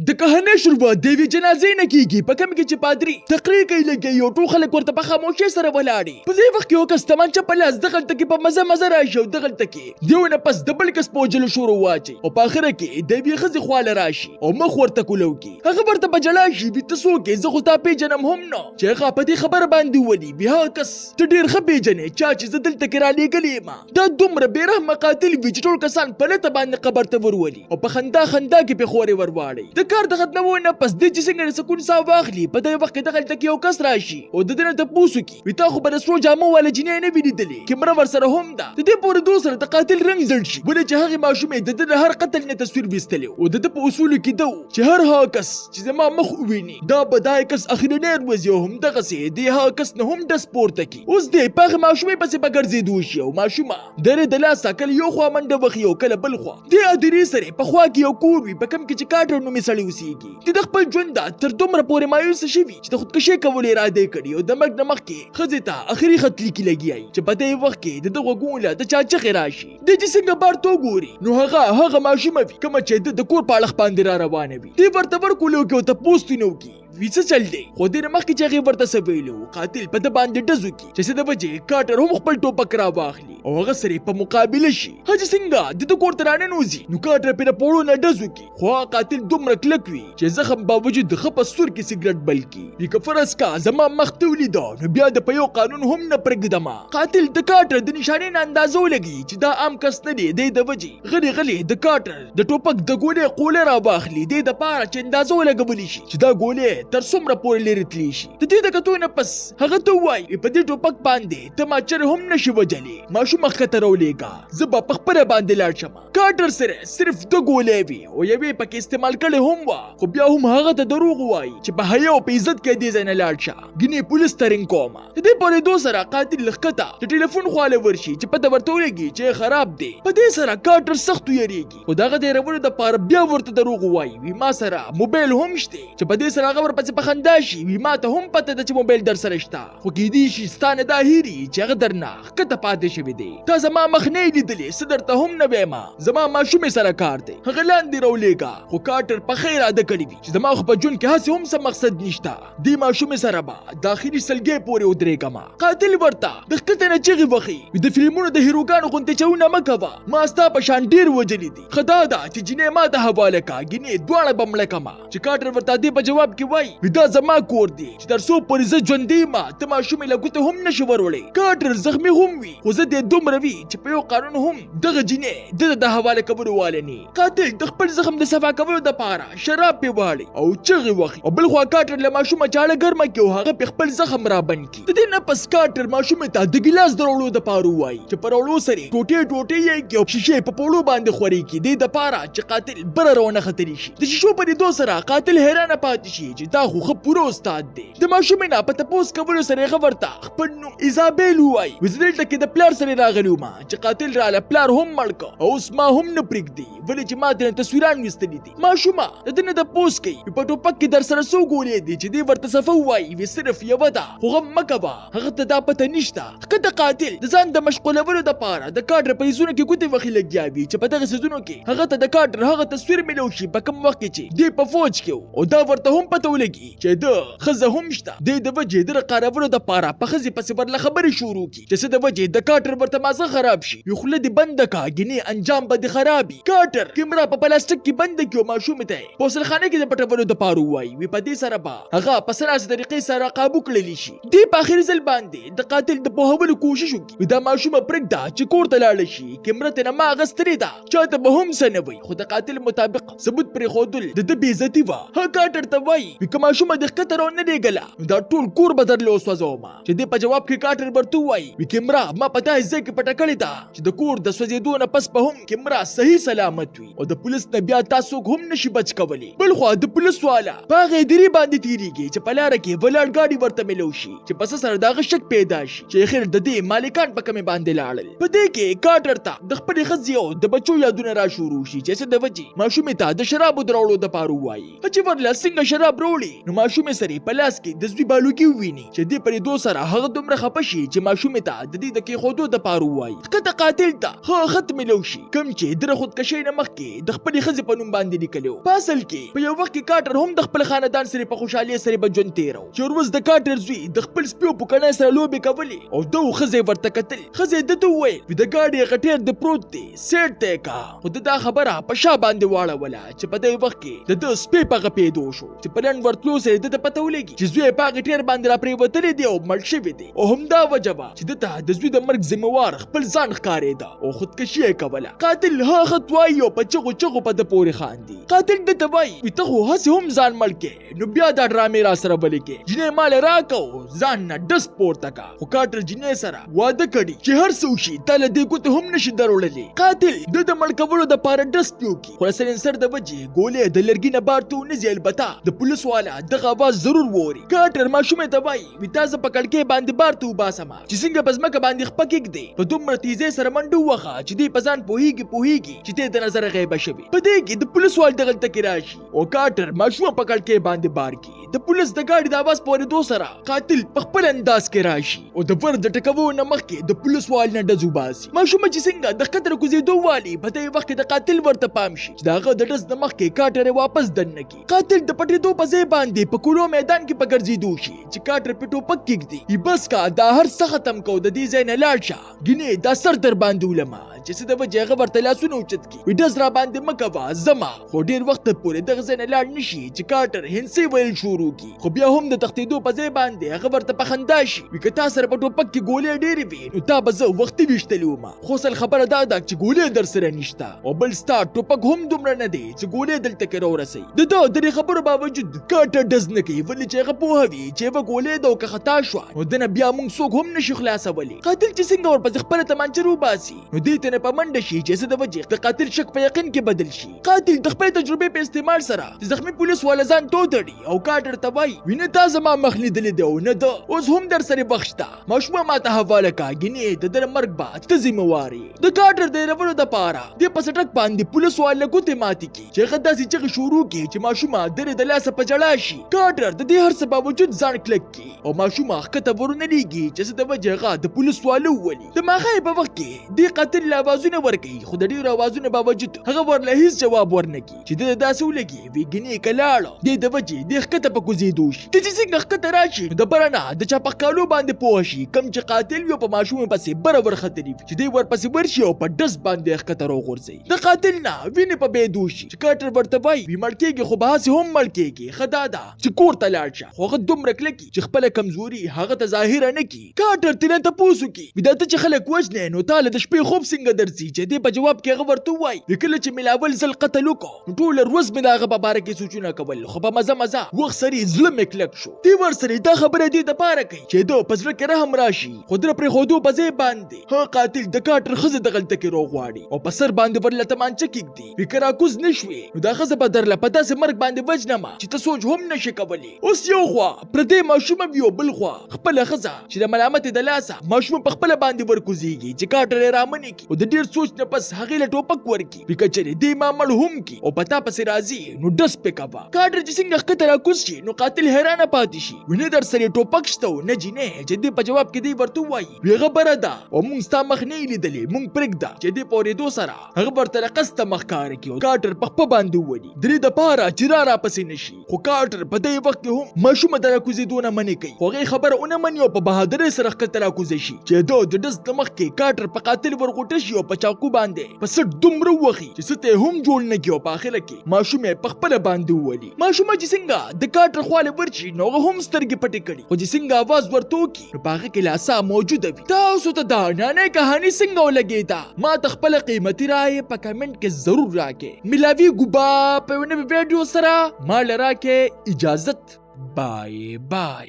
د کهنه شروع د وی جنازې نه کیږي په کوم کې چې پادری تقریر کوي لګي یو ټول خلک ورته په خاموشي سره ولاړي په دې وخت کې یو کس تمانچه په لاس دغه تکي په مزه راشي او دغه تکي دیونه پس د بل کس په جلو شروع واچي او په اخر کې د وی خزي خواله راشي او مخ ورته کولو کی هغه ورته بجلا شي وي تاسو کې زه خو تا پیژنم هم نو چې هغه په دې خبر باندې ودی بیا کس ته ډیر خپېجنې چا چې زدل تکرا لګلې ما دا دومره بیرحم قاتل وی چې ټول کسان په لته باندې قبر ته ورولي او په خندا کې په خوري ورواړي د کار د ختمونه پس د چې څنګه سکون سا واخلي په دې وخت کې دغه تک یو کس راشي او د دې ته پوسو کی وي تا خو بل سرو جامو ول جنې نه ویلې کیمرا ور سره هم ده د دې پورې دوسر د قاتل رنگ زړ شي ولې چې هغه ماشومې د هر قتل نه تصویر وستلو او د په اصول کې دو چې هر ها کس چې زما مخ ویني دا بدای کس اخرنه وزي هم دغه سي دی ها کس نه هم د سپورت کی اوس دې په ماشومې پسې بګرځي دوشي او ماشومه درې د لاس کله یو خو منډه وخیو کله بل خو دې ادري سره په خوا کې یو کور وي په کم کې چې کاټر نو مثال وسیږي د خپل ژوند تر دومره پورې مایوس شوی چې د خودکشي کول اراده کړی او د مرګ نمخ کې خزه ته اخري خط لیکي لګیای چې په دې وخت کې دغه ګوله د چا چخې راشي د چې څنګه بار تو ګوري نو هغه ماشومه وي کوم چې د کور په اړه باندې را روانه وي دې ورته ورکولو کې ته پوسټینو کې ویڅ چل دی خو دې مخ کې چې هغه ورته سویلو قاتل په د باندې ډزو کی چې د وجه کاټر هم خپل ټوپک را واخلي او هغه سره په مقابله شي هغه څنګه د کور ترانه نوزي نو کاټر په پوړو نه ډزو کی خو قاتل دومره کلک وي چې زخم باوجود د خپ سور کې سیګریټ بلکی د کفرس کا زما مختولی دا نو بیا د په یو قانون هم نه پرګدما قاتل د کاټر د نشانې نه اندازو لګي چې دا عام کس نه دی د وجه غلي د کاټر د ټوپک د ګولې قوله را واخلي د پاره چې اندازو لګولي شي چې دا ګولې تر څومره پورې لري تلی شي د دې د کتو نه پس هغه ته وای په دې ټوپک باندې ته ما چر هم نشي وجلی ماشوم خطر ولېګا زه په خپل باندې لاړ شم کاټر سره صرف د ګولې وی او یوې پکې استعمال کړي هم وا خو بیا هم هغه ته دروغ وای چې په هيو په عزت کې دې ځنه لاړ شه ګنې پولیس ترين کوما د دې پورې دوه سره قاتل لخته د ټلیفون خواله ورشي چې په ورته ولګي چې خراب دی په دې سره کاټر سخت یریږي خو دغه د رول د پاره بیا ورته دروغ وای وی ما سره موبایل هم شته چې په دې سره هغه ورپسې په خنداشي وی ما ته هم پته ده چې موبایل در سره شته خو کې دي شي ستانه د هيري چې هغه درنه کته پاتې شوی دی تا زما مخ نه لیدلې صدر ته هم نه وېما زما ماشومې سره کار دی هغه لاندې رولېګا خو کاټر په خیر اده کړی وی چې زما خو په جون کې هڅه هم څه مقصد نشته دی ماشومې سره به داخلي سلګې پورې ودرېګما قاتل ورته د کته نه چغي وخی د فلمونو د هیروګانو غونډه چونه مکوا ما ستا په شان ډیر وجلی دي خدا دا چې جنې ما ته حواله کا ګنې دواړه بمړه کما چې کاټر ورته دی په جواب کې وای دا زما کور دی چې تر څو پرې زه ژوندې ما ته ماشومې لګوته هم نشو ورولې کاټر زخمی هم وي خو زه دې دومره وي چې په یو قانون هم دغه جنې د حواله کولو والني قاتل د خپل زخم د صفا کولو د پاره شراب په واړي او چغي وخی او بل خو کاټر له ماشومه چاړه ګرمه کې هغه په خپل زخم را بند کی د دې نه پس کاټر ماشومه ته د ګلاس درولو د پاره وای چې پرولو سره ټوټه یې کې شیشه په پولو باندې خوري کی د پاره چې قاتل بر رونه خطرې شي د شیشو په دې دوه سره قاتل حیرانه پاتې شي چې دا خو پورو استاد دی د ماشومې نه په تپوس کولو سره غورته خپل نوم ایزابیل وای وزدل ټکي د پلار سره راغلو ما چې قاتل را ل پلار هم مړک او اوس ما هم نه پرېږدي ولې چې ما د تصویران وستلې دي ماشومه د دې د پوس کوي په ټوپک کې در سره سو ګولې دي چې دی ورته صفو وای وی صرف یو ده خو غم مکبا هغه ته دا پته نشته کته قاتل د ځان د مشغولولو د پاره د کاډر په یزونه کې ګوتې وخی لګیاوي چې په دغه سيزونو کې هغه ته د کاډر هغه تصویر ملو شي په کوم وخت کې چې دی په فوج کې او دا ورته هم پته ولګي چې د خزه هم شته د وجه د قراولو د پاره په خزي پس ورله خبرې شروع کی چې د وجه د کاټر ورته مازه خراب شي یو خله دی بند کا ګنې انجام به خرابي کاټر کیمرا په پلاستیک کې بند کیو ماشوم ته پوسل خانه کې د پټولو د پاره وای وی په دې سره با هغه په سراسر طریقې سره قابو کړلی شي دی په اخر ځل باندې د قاتل د پوهولو کوشش وکړي دا ماشوم پرګدا چې کور ته لاړ شي کیمرا ته ما غستري دا چاته به هم سنوي خو د قاتل مطابق ثبوت پر خودل د بی عزتی وا ها کاټر ته وای وکما شوم د خطر نه دیګلا دا ټول کور بدر له وسوځو ما چې د په جواب کې کاټر ورته وای وکمرا ما پتا ځکه کې پټ کړی دا چې د کور د سوځېدو نه پس په هم کیمرا صحیح سلامت وي او د پولیس نه بیا تاسو هم نشي بچ کولی بل خو د پولیس والا باغې دری باندې تیریږي چې په لار کې ولړ گاډي ورته ملو شي چې پس سره دا شک پیدا شي چې خیر د دې مالکان په کمه باندې لاړل په دې کې کاټر ته د خپل خزیو د بچو یادونه را شروع شي چې د وجي ماشومې ته د شراب درولو د پاره وایي چې ورله څنګه شراب وړي نو ماشومې سره په لاس کې د زوی بالوګي وویني چې دې پرې دو سره هغه دومره خپه شي چې ماشومې ته د دې د کېښودو دپاره ووایي ښکته قاتل ته ښه خط میلو شي کوم چې د خودکشۍ نه مخکې د خپلې ښځې په نوم باندې لیکلی و. په اصل کې په یو وخت کې کارټر هم د خپل خاندان سره په خوشحالۍ سره به ژوند تېره و چې وروس د کارټر زوی د خپل سپي او پوکڼۍ سره لوبې کولې او ده ښځې ورته کتل. ښځې ده ته وویل د ګاډۍ هغه ټیر د پروت دی سیټ ته یې کا خو ده دا خبره په شا باندې واړوله چې په دې وخت کې د ده سپی په هغه پیدو شو چې په لنډ ورتلو سره ده ته پته ولګي چې زوی یې په هغه ټیر باندې راپرېوتلی دی او مړ شوی دی او همدا وجه وه چې ده ته د زوی د مرګ ذمهوار خپل ځان ښکارېده او خودکشي یې کوله. قاتل ها خط وایي او په چغو چغو په ده پورې خاندي. قاتل ده ته وایي ته خو هسې هم ځان مړ کې نو بیا دا ډرامې را سره بلې کې جینۍ مال یې راکړو ځان نه ډس پورته کا خو کارټر جینۍ سره واده کړي چې هر څه وشي تا له دې ګوتې هم نشي دروړلی. قاتل ده د مړ کولو دپاره ډس پې وکړي خو له سلنسر د وجې ګولۍ د لرګي نه بار ته ونځي البته د پولیس والا دغه اواز ضرور ووري. کارټر ماشومې ته وایي تا زه په کړکۍ باندې بار ته وباسمه چې څنګه په ځمکه باندې خپه کېږدې په دومره تیزۍ سره منډه ووهه چې دی په ځان پوهېږي چې دی د نظره غیبه شوې. په دې کې د پولیس وال دغلته کې راشي او کارټر ماشومه په کړکۍ باندې بار کړي. د پولیس د ګاډي د اواز په اورېدو سره قاتل په خپل انداز کې راشي او د ور د ټکولو نه مخکې د پولیس وال نه ډز وباسي. ماشومه چې څنګه د ښکته راکوزېدو والي په دې وخت کې د قاتل ورته پام شي چې د هغه د ډز نه مخکې کارټر یې واپس دننه کړي. قاتل د پټېدو په ځای باندې په کولو میدان کې په ګرځېدو شي چې کارټر پې ټوپک کېږدي بس کا دا هر څه ختم کو د دې ځای نه لاړ شه ګینې دا سر در باندې ولمه چې څه د وجې هغه ورته لاسونه اوچت کړي ډز را باندې مه کوه ځمه خو ډېر وخت پورې دغه ځای نه لاړ نه شي چې کارټر هندسې ویل شروع کړي خو بیا هم د تښتېدو په ځای باندې هغه ورته په خندا شي وي که تا سره په ټوپک کې ګولۍ ډېرې وي نو تا به زه وختي ویشتلې ومه خو اصل خبره دا ده چې ګولۍ در سره نشته او بل ستا ټوپک هم دومره نه دی چې ګولۍ دلته کې راورسوي. د ده د دې خبرو باوجود کارټر ډز نه کوي ولې چې هغه پوهه وي چې یوه ګولۍ ده او که خطا شوه نو ده نه بیا موږ څوک هم نشي خلاصولی. قاتل چې څنګه ورپسې خپله تمانچه روباسي نو دې ته نه په منډه شي چې څه د وجې د قاتل شک په یقین کې بدل شي. قاتل د خپلې تجربې په استعمال سره د زخمي پولیس والا ځان تودړي او کارټر ته وایي وینه تا زما مخ لیدلی دی او نه ده اوس هم در سره بخ شته ماشومه ماته حواله کا ګینې د ده مرګ به ته ذمهوار یې. د کارټر د هېرولو دپاره دې په سټک باندې پولیس والا ګوتې ماتې کړي چې هغه داسې چغې شروع کړي چې ماشومه درې د لاسه په ژړا شي. کارټر د دې هر څه باوجود ځان کلک کړي او ماشومه ښکته ورونه لیږي چې څه د وجې هغه د پولیس والا وولي. د ماښۍ په وخت کې دې قاتل له اوازونه ورکوي خو د ډېرو اوازونو باوجود هغه ورله هېڅ جواب ورنه کړي چې ده داسې ولګي وي ګینې که لاړه دې د وجې دې ښکته په کوزېدو شي. ته چې څنګه ښکته راشي نو د بره نه د چا په ښکالو باندې پوه شي کوم چې قاتل وي او په ماشومې پسې بره ورختلي وي چې دی ورپسې ورشي او په ډز باندې ښکته راوغورځوي. د قاتل نه وینې په بېدو شي چې کارټر ورته وایي وي مړ کېږي خو به هسې هم مړ کېږي ښه دا ده چې کور ته لاړ شه خو هغه دومره کلکي چې خپله کمزوري هغه ته ظاهره نه کړي. کارټر ترې نه تپوس وکړي وي دا ته چې خلک وژنې نو تا له د شپې خوب څنګه درځي چې دې په جواب کې هغه ورته ووایي وي کله چې مې لا اول ځل قتل وکړو نو ټوله ورځ مې د هغه په باره کې سوچونه کول خو په مزه وخت سرې زړه مې کلک شو. دې ورسره دا خبره دې دپاره کوي چې ده په زړه کې رحم راشي خو ده پرېښودو په ځای باندې ها قاتل د کارټر ښځه دغلته کې راغواړي او په سر باندې ورله تمانچه کېږدي وي که راکوز نه شوې نو دا ښځه به درله په داسې مرګ باندې وژنمه چې ته سوچ هم نشي کولی. اوس یو خوا پردۍ ماشومه وي او بل خوا خپله ښځه چې د ملامتې د لاسه ماشومه په خپله باندې ورکوزېږي چې کارټر یې رامنې کړي او د ډېر سوچ نه پس هغې له ټوپک ورکړي وي که چېرې دې ما مړ هم کړي او په تا پسې راځي نو ډز پې کوه. کارټر چې څنګه ښکته راکوز شي نو قاتل حیرانه پاتې شي وي نه در سره ټوپک شته و نه جینۍ چې دې په جواب کې دی ورته ووایي وي هغه بره ده او موږ ستا مخ نه یې لیدلی موږ پرېږده چې دې په اورېدو سره هغه ورته له قصده مخ ښکاره کړي او کارټر په خپه باندې وولي د دې دپاره چې راپسې نه شي. خو کارټر په دې وخت کې هم ماشومه د راکوزېدو نه منې کوي خو هغې خبره ونه مني او په بهادرۍ سره ښکته راکوزه شي چې ده د ډز د مخکې کارټر په قاتل ورغوټه شي او په چاقو باندې په سټ دومره ووهي چې څه ته یې هم جوړ نه کړي او په اخره کې ماشومه یې په خپله باندې وولي. ماشومه چې څنګه د کارټر خواله ورشي نو هغه هم سترګې پټې کړي خو چې څنګه اواز ورته وکړي نو په هغه کې لاسه موجوده وي. تاسو ته دا نانۍ کهاني څنګه ولګېده ما ته خپله قیمتي رایې په کمنټ کې ضرور راکړئ. ملاویږو به په یو نوي ویډیو سره ما له راکړئ اجازت. بای بای.